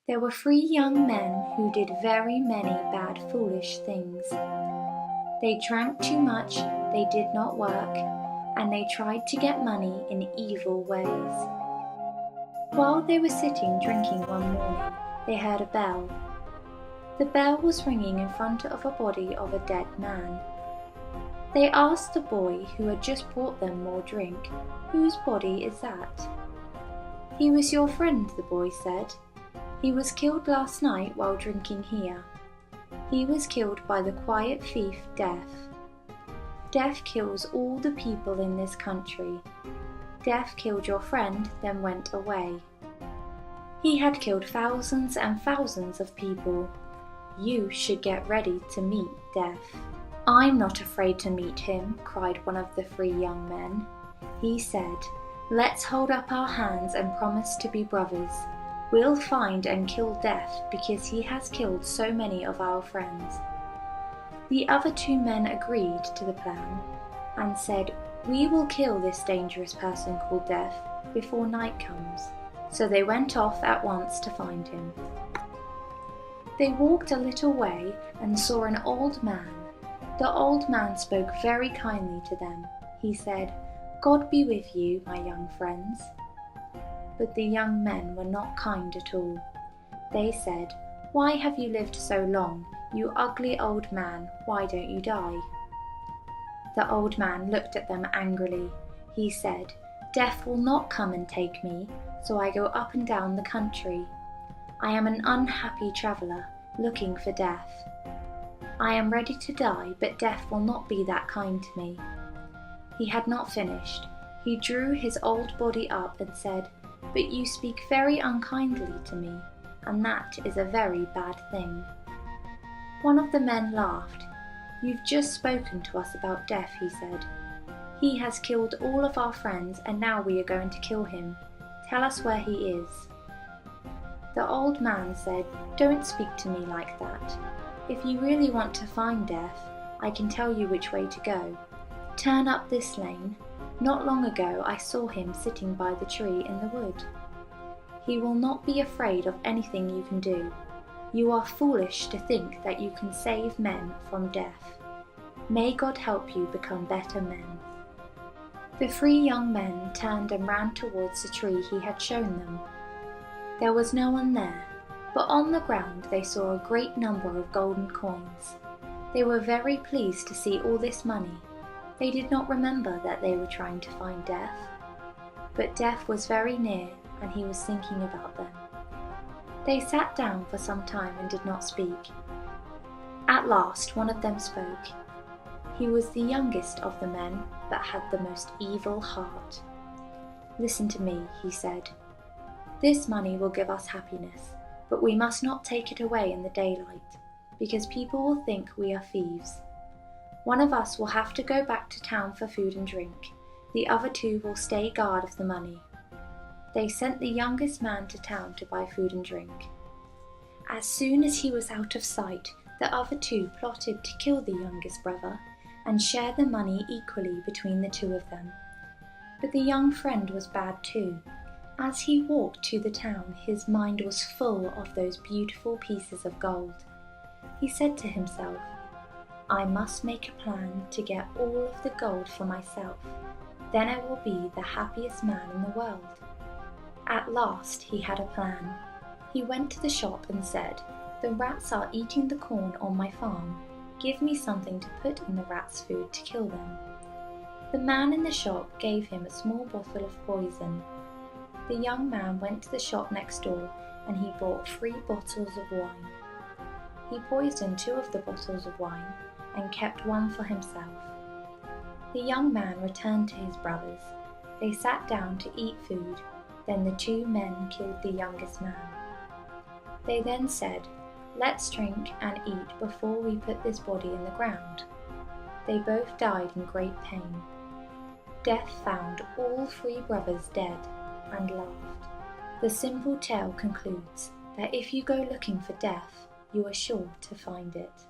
There were 3 young men who did very many bad, foolish things. They drank too much, they did not work, and they tried to get money in evil ways. While they were sitting drinking one morning, they heard a bell. The bell was ringing in front of a body of a dead man. They asked the boy who had just brought them more drink, "Whose body is that?" "He was your friend," the boy said. "He was killed last night while drinking here. He was killed by the quiet thief, Death. Death kills all the people in this country. Death killed your friend, then went away. He had killed thousands and thousands of people. You should get ready to meet Death." "I'm not afraid to meet him," cried one of the 3 young men. He said, "Let's hold up our hands and promise to be brothers. We'll find and kill Death because he has killed so many of our friends." The other 2 men agreed to the plan and said, "We will kill this dangerous person called Death before night comes." So they went off at once to find him. They walked a little way and saw an old man. The old man spoke very kindly to them. He said, "God be with you, my young friends." But the young men were not kind at all. They said, "Why have you lived so long? You ugly old man, why don't you die?" The old man looked at them angrily. He said, "Death will not come and take me, so I go up and down the country. I am an unhappy traveller, looking for Death. I am ready to die, but Death will not be that kind to me." He had not finished. He drew his old body up and said, "But you speak very unkindly to me, and that is a very bad thing." One of the men laughed. "You've just spoken to us about Death," he said. "He has killed all of our friends, and now we are going to kill him. Tell us where he is." The old man said, "Don't speak to me like that. If you really want to find Death, I can tell you which way to go. Turn up this lane. Not long ago I saw him sitting by the tree in the wood. He will not be afraid of anything you can do. You are foolish to think that you can save men from death. May God help you become better men." The 3 young men turned and ran towards the tree he had shown them. There was no one there, but on the ground they saw a great number of golden coins. They were very pleased to see all this money. They did not remember that they were trying to find Death. But Death was very near, and he was thinking about them. They sat down for some time and did not speak. At last one of them spoke. He was the youngest of the men, but had the most evil heart. "Listen to me," he said. "This money will give us happiness, but we must not take it away in the daylight, because people will think we are thieves. One of us will have to go back to town for food and drink. The other 2 will stay guard of the money." They sent the youngest man to town to buy food and drink. As soon as he was out of sight, the other 2 plotted to kill the youngest brother and share the money equally between the 2 of them. But the young friend was bad too. As he walked to the town, his mind was full of those beautiful pieces of gold. He said to himself, "I must make a plan to get all of the gold for myself. Then I will be the happiest man in the world." At last he had a plan. He went to the shop and said, "The rats are eating the corn on my farm. Give me something to put in the rats' food to kill them." The man in the shop gave him a small bottle of poison. The young man went to the shop next door and he bought 3 bottles of wine. He poisoned 2 of the bottles of wine and kept one for himself. The young man returned to his brothers. They sat down to eat food. Then the 2 men killed the youngest man. They then said, "Let's drink and eat before we put this body in the ground." They both died in great pain. Death found all 3 brothers dead and laughed. The simple tale concludes that if you go looking for Death, you are sure to find it.